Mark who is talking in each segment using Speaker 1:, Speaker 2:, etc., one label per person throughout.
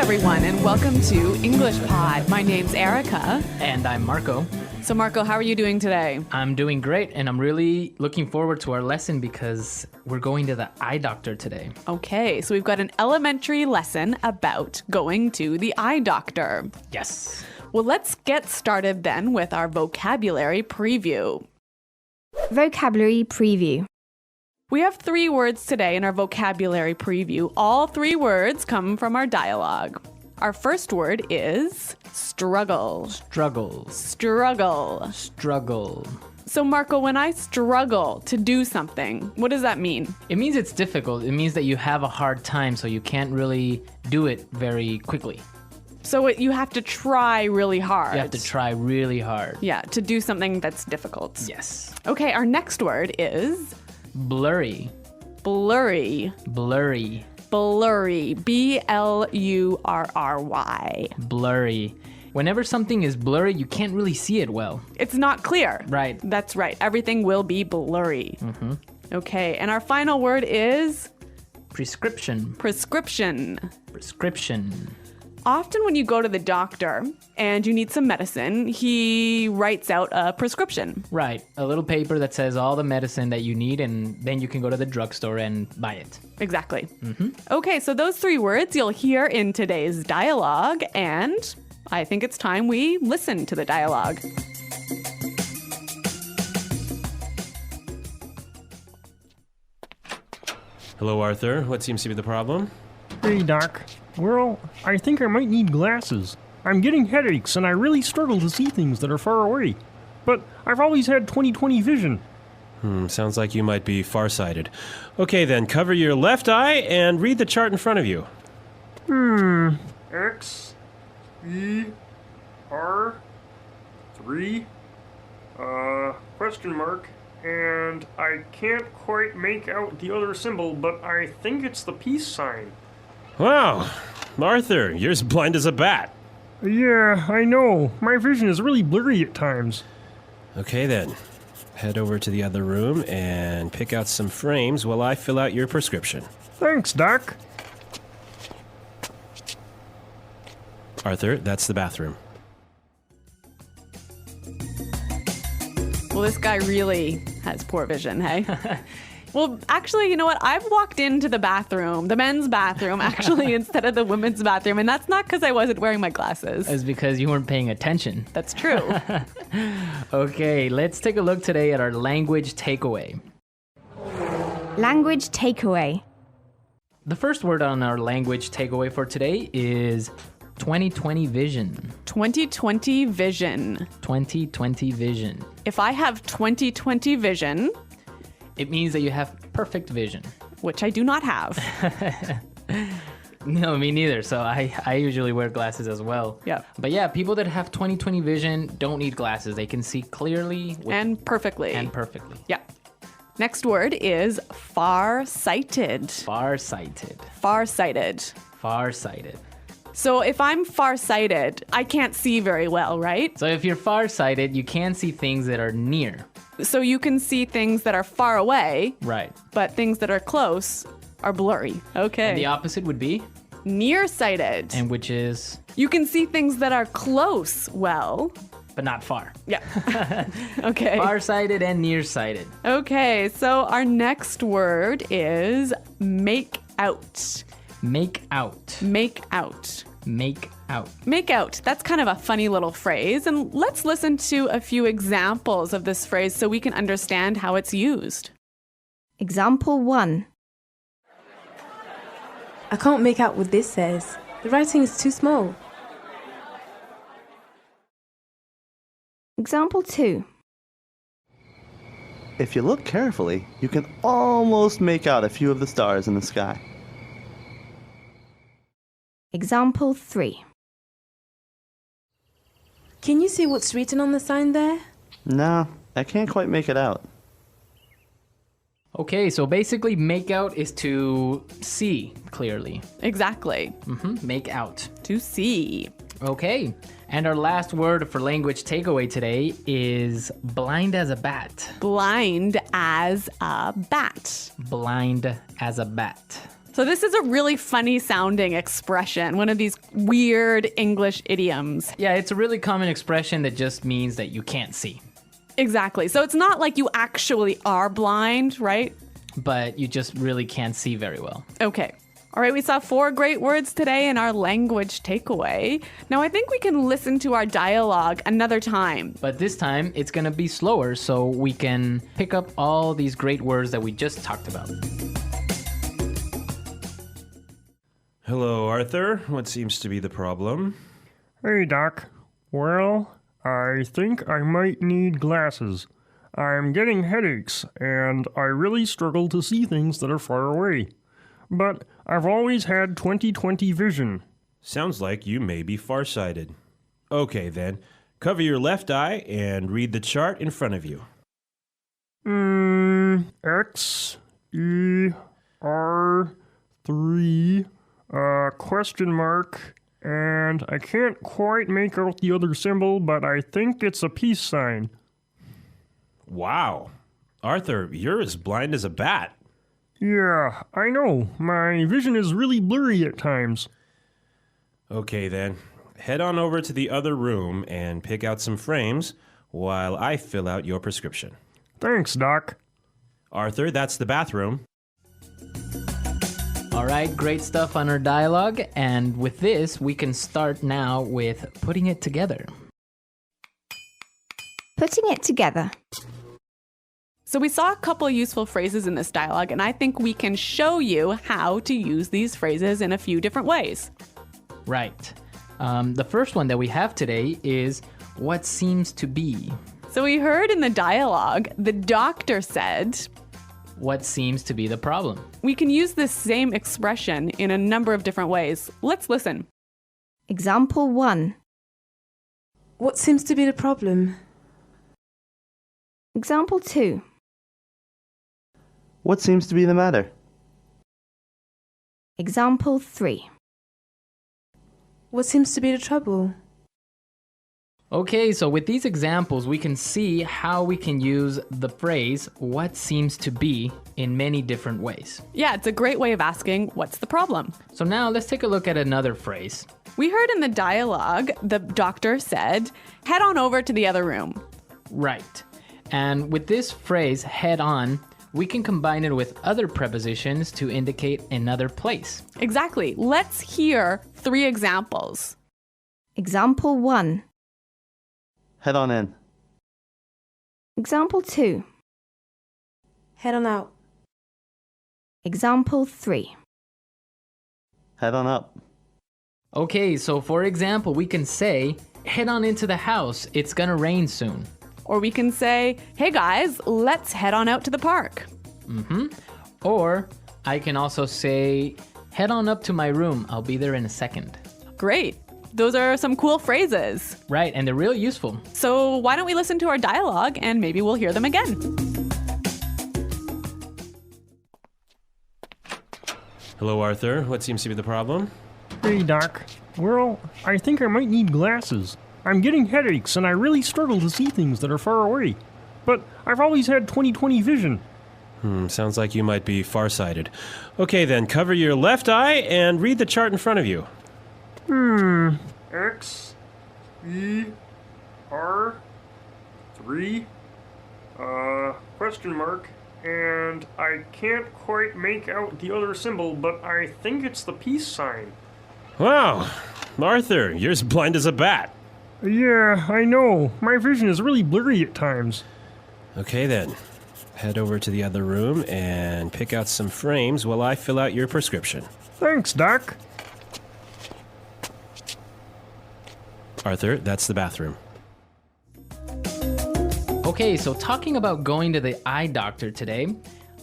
Speaker 1: everyone, and welcome to English Pod. My name's Erica.
Speaker 2: And I'm Marco.
Speaker 1: So, Marco, how are you doing today?
Speaker 2: I'm doing great, and I'm really looking forward to our lesson because we're going to the eye doctor today.
Speaker 1: Okay, so we've got an elementary lesson about going to the eye doctor.
Speaker 2: Yes.
Speaker 1: Well, let's get started then with our vocabulary preview.
Speaker 3: Vocabulary preview.
Speaker 1: We have 3 words today in our vocabulary preview. All 3 words come from our dialogue. Our first word is struggle.
Speaker 2: Struggles.
Speaker 1: Struggle.
Speaker 2: Struggle.
Speaker 1: So, Marco, when I struggle to do something, what does that mean?
Speaker 2: It means it's difficult. It means that you have a hard time, so you can't really do it very quickly.
Speaker 1: So you have to try really hard.
Speaker 2: You have to try really hard.
Speaker 1: Yeah, to do something that's difficult.
Speaker 2: Yes.
Speaker 1: Okay, our next word is
Speaker 2: Blurry.
Speaker 1: blurry.
Speaker 2: Blurry.
Speaker 1: Blurry. B-L-U-R-R-Y.
Speaker 2: Blurry. Whenever something is blurry, you can't really see it well.
Speaker 1: It's not clear.
Speaker 2: Right.
Speaker 1: That's right. Everything will be blurry. Okay, and our final word is
Speaker 2: Prescription.
Speaker 1: prescription.
Speaker 2: Prescription.
Speaker 1: Often when you go to the doctor and you need some medicine, he writes out a prescription.
Speaker 2: Right. A little paper that says all the medicine that you need, and then you can go to the drugstore and buy it.
Speaker 1: Exactly. Okay, so those 3 words you'll hear in today's dialogue, and I think it's time we listen to the dialogue.
Speaker 4: Hello, Arthur. What seems to be the problem?
Speaker 5: Hey, Doc. Well, I think I might need glasses. I'm getting headaches, and I really struggle to see things that are far away. But I've always had 20/20 vision.
Speaker 4: Sounds like you might be farsighted. Okay, then, cover your left eye and read the chart in front of you.
Speaker 5: X, E, R, 3, question mark, and I can't quite make out the other symbol, but I think it's the peace sign.
Speaker 4: Wow, Arthur, you're as blind as a bat.
Speaker 5: Yeah, I know. My vision is really blurry at times.
Speaker 4: Okay, then. Head over to the other room and pick out some frames while I fill out your prescription.
Speaker 5: Thanks, Doc.
Speaker 4: Arthur, that's the bathroom.
Speaker 1: Well, this guy really has poor vision, hey? Well, actually, you know what? I've walked into the bathroom, the men's bathroom, actually, instead of the women's bathroom, and that's not because I wasn't wearing my glasses.
Speaker 2: It's because you weren't paying attention.
Speaker 1: That's true.
Speaker 2: Okay, let's take a look today at our language takeaway.
Speaker 3: Language takeaway.
Speaker 2: The first word on our language takeaway for today is 20/20 vision.
Speaker 1: 20/20 vision.
Speaker 2: 20/20 vision.
Speaker 1: If I have 20/20 vision,
Speaker 2: It means that you have perfect vision.
Speaker 1: which I do not have.
Speaker 2: No, me neither. So I usually wear glasses as well.
Speaker 1: Yeah.
Speaker 2: But yeah, people that have 20/20 vision don't need glasses. They can see clearly
Speaker 1: And perfectly.
Speaker 2: and perfectly.
Speaker 1: Yeah. Next word is far-sighted.
Speaker 2: Farsighted.
Speaker 1: Far-sighted.
Speaker 2: Farsighted.
Speaker 1: So if I'm far-sighted, I can't see very well, right?
Speaker 2: So if you're farsighted, you can see things that are near.
Speaker 1: So you can see things that are far away,
Speaker 2: Right.
Speaker 1: but things that are close are blurry. Okay.
Speaker 2: And the opposite would be,
Speaker 1: Nearsighted.
Speaker 2: and which is,
Speaker 1: You can see things that are close well.
Speaker 2: but not far.
Speaker 1: Yeah. Okay.
Speaker 2: Farsighted and nearsighted.
Speaker 1: Okay, so our next word is make out.
Speaker 2: Make out.
Speaker 1: Make out.
Speaker 2: Make out.
Speaker 1: Make out. That's kind of a funny little phrase. And let's listen to a few examples of this phrase so we can understand how it's used.
Speaker 3: Example 1.
Speaker 6: I can't make out what this says. The writing is too small.
Speaker 3: Example 2.
Speaker 7: If you look carefully, you can almost make out a few of the stars in the sky.
Speaker 3: Example 3.
Speaker 6: Can you see what's written on the sign there?
Speaker 7: No, I can't quite make it out.
Speaker 2: Okay, so basically make out is to see clearly.
Speaker 1: Exactly.
Speaker 2: Make out.
Speaker 1: To see.
Speaker 2: Okay, and our last word for language takeaway today is blind as a bat.
Speaker 1: Blind as a bat.
Speaker 2: Blind as a bat.
Speaker 1: So this is a really funny sounding expression, one of these weird English idioms.
Speaker 2: Yeah, it's a really common expression that just means that you can't see.
Speaker 1: Exactly. So it's not like you actually are blind, right?
Speaker 2: But you just really can't see very well.
Speaker 1: Okay. All right, we saw 4 great words today in our language takeaway. Now I think we can listen to our dialogue another time.
Speaker 2: But this time, it's going to be slower so we can pick up all these great words that we just talked about.
Speaker 4: Hello, Arthur. What seems to be the problem?
Speaker 5: Hey, Doc. Well, I think I might need glasses. I'm getting headaches, and I really struggle to see things that are far away. But I've always had 20/20 vision.
Speaker 4: Sounds like you may be farsighted. Okay, then. Cover your left eye and read the chart in front of you.
Speaker 5: X, E, R, 3, question mark, and I can't quite make out the other symbol, but I think it's a peace sign.
Speaker 4: Wow. Arthur, you're as blind as a bat.
Speaker 5: Yeah, I know. My vision is really blurry at times.
Speaker 4: Okay, then. Head on over to the other room and pick out some frames while I fill out your prescription.
Speaker 5: Thanks, Doc.
Speaker 4: Arthur, that's the bathroom.
Speaker 2: All right, great stuff on our dialogue. And with this, we can start now with putting it together.
Speaker 3: Putting it together.
Speaker 1: So we saw a couple useful phrases in this dialogue, and I think we can show you how to use these phrases in a few different ways.
Speaker 2: Right. The first one that we have today is what seems to be.
Speaker 1: So we heard in the dialogue, the doctor said,
Speaker 2: What seems to be the problem?
Speaker 1: we can use this same expression in a number of different ways. Let's listen.
Speaker 3: Example 1.
Speaker 6: What seems to be the problem?
Speaker 3: Example 2.
Speaker 7: What seems to be the matter?
Speaker 3: Example 3.
Speaker 6: What seems to be the trouble?
Speaker 2: Okay, so with these examples, we can see how we can use the phrase what seems to be in many different ways.
Speaker 1: Yeah, it's a great way of asking, what's the problem?
Speaker 2: So now let's take a look at another phrase.
Speaker 1: We heard in the dialogue, the doctor said, head on over to the other room.
Speaker 2: Right. And with this phrase, head on, we can combine it with other prepositions to indicate another place.
Speaker 1: Exactly. Let's hear 3 examples.
Speaker 3: Example 1.
Speaker 7: Head on in.
Speaker 3: Example 2.
Speaker 6: Head on out.
Speaker 3: Example 3.
Speaker 7: Head on up.
Speaker 2: Okay, so for example, we can say, head on into the house, it's gonna rain soon.
Speaker 1: Or we can say, hey guys, let's head on out to the park.
Speaker 2: Or I can also say, head on up to my room, I'll be there in a second.
Speaker 1: Great. Those are some cool phrases.
Speaker 2: Right, and they're real useful.
Speaker 1: So why don't we listen to our dialogue and maybe we'll hear them again.
Speaker 4: Hello, Arthur. What seems to be the problem?
Speaker 5: Hey, Doc. Well, I think I might need glasses. I'm getting headaches, and I really struggle to see things that are far away. But I've always had 20/20 vision.
Speaker 4: Sounds like you might be farsighted. Okay, then. Cover your left eye and read the chart in front of you.
Speaker 5: X, E, R, 3, question mark, and I can't quite make out the other symbol, but I think it's the peace sign.
Speaker 4: Wow. Arthur, you're as blind as a bat.
Speaker 5: Yeah, I know. My vision is really blurry at times.
Speaker 4: Okay, then. Head over to the other room and pick out some frames while I fill out your prescription.
Speaker 5: Thanks, Doc.
Speaker 4: Arthur, that's the bathroom.
Speaker 2: Okay, so talking about going to the eye doctor today,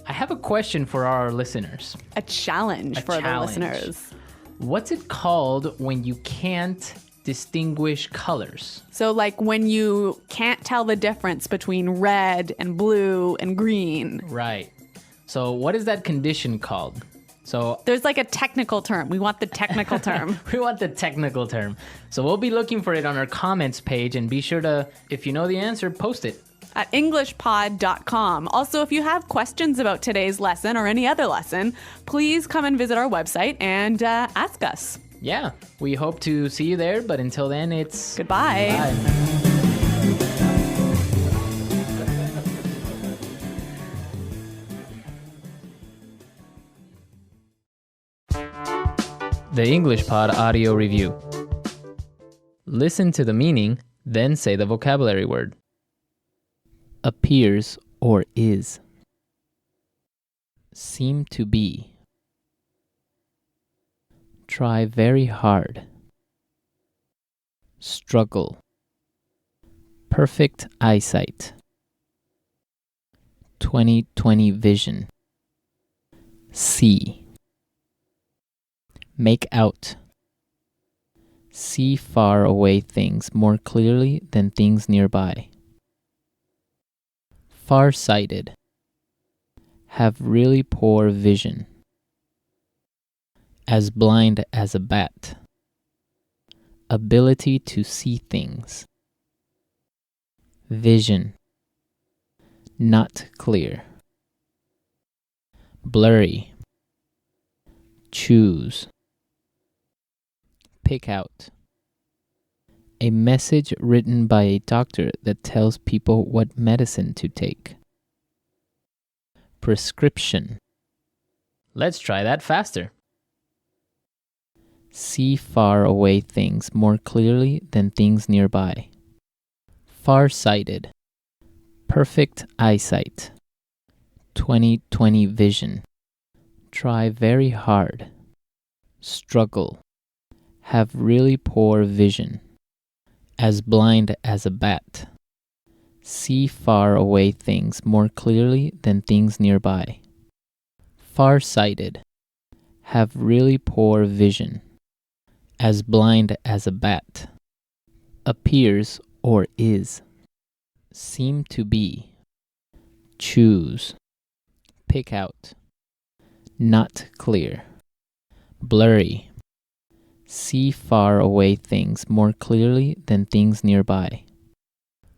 Speaker 2: I have a question for our listeners.
Speaker 1: A challenge for the listeners.
Speaker 2: What's it called when you can't distinguish colors?
Speaker 1: So like when you can't tell the difference between red and blue and green.
Speaker 2: Right. So what is that condition called? So
Speaker 1: There's like a technical term. We want the technical term.
Speaker 2: we want the technical term. So we'll be looking for it on our comments page, and be sure to, if you know the answer, post it.
Speaker 1: at englishpod.com. Also, if you have questions about today's lesson or any other lesson, please come and visit our website and ask us.
Speaker 2: Yeah, we hope to see you there, but until then, it's
Speaker 1: Goodbye.
Speaker 2: Bye. The English Pod Audio Review. Listen to the meaning, then say the vocabulary word. Appears or is. Seem to be. Try very hard. Struggle. Perfect eyesight. 20/20 vision. See. Make out. See far away things more clearly than things nearby. Far-sighted. Have really poor vision. As blind as a bat. Ability to see things. Vision. Not clear. Blurry. Choose. Pick out. A message written by a doctor that tells people what medicine to take. Prescription. Let's try that faster. See far away things more clearly than things nearby. Far-sighted. Perfect eyesight. 20/20 vision. Try very hard. Struggle. Have really poor vision. As blind as a bat. See far away things more clearly than things nearby. Far-sighted. Have really poor vision. As blind as a bat. Appears or is. Seem to be. Choose. Pick out. Not clear. Blurry. See far away things more clearly than things nearby.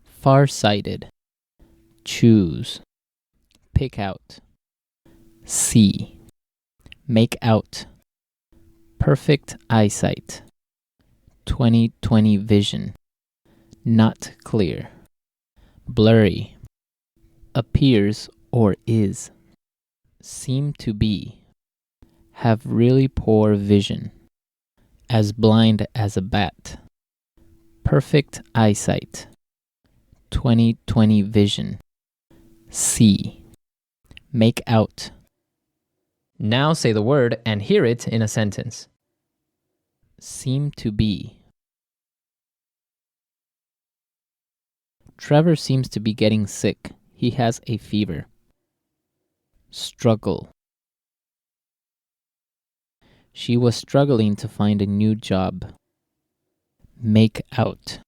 Speaker 2: Far-sighted. Choose. Pick out. See. Make out. Perfect eyesight. 20/20 vision. Not clear. Blurry. Appears or is. Seem to be. Have really poor vision. As blind as a bat. Perfect eyesight. 20/20 vision. See. Make out. Now say the word and hear it in a sentence. Seem to be. Trevor seems to be getting sick. He has a fever. Struggle. She was struggling to find a new job. Make out.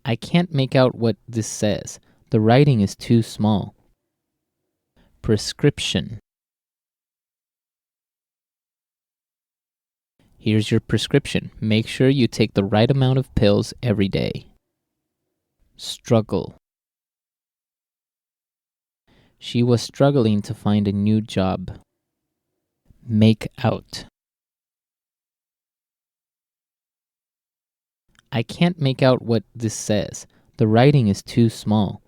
Speaker 2: I can't make out what this says. The writing is too small. Prescription. Here's your prescription. Make sure you take the right amount of pills every day. Struggle. She was struggling to find a new job. Make out. I can't make out what this says. The writing is too small.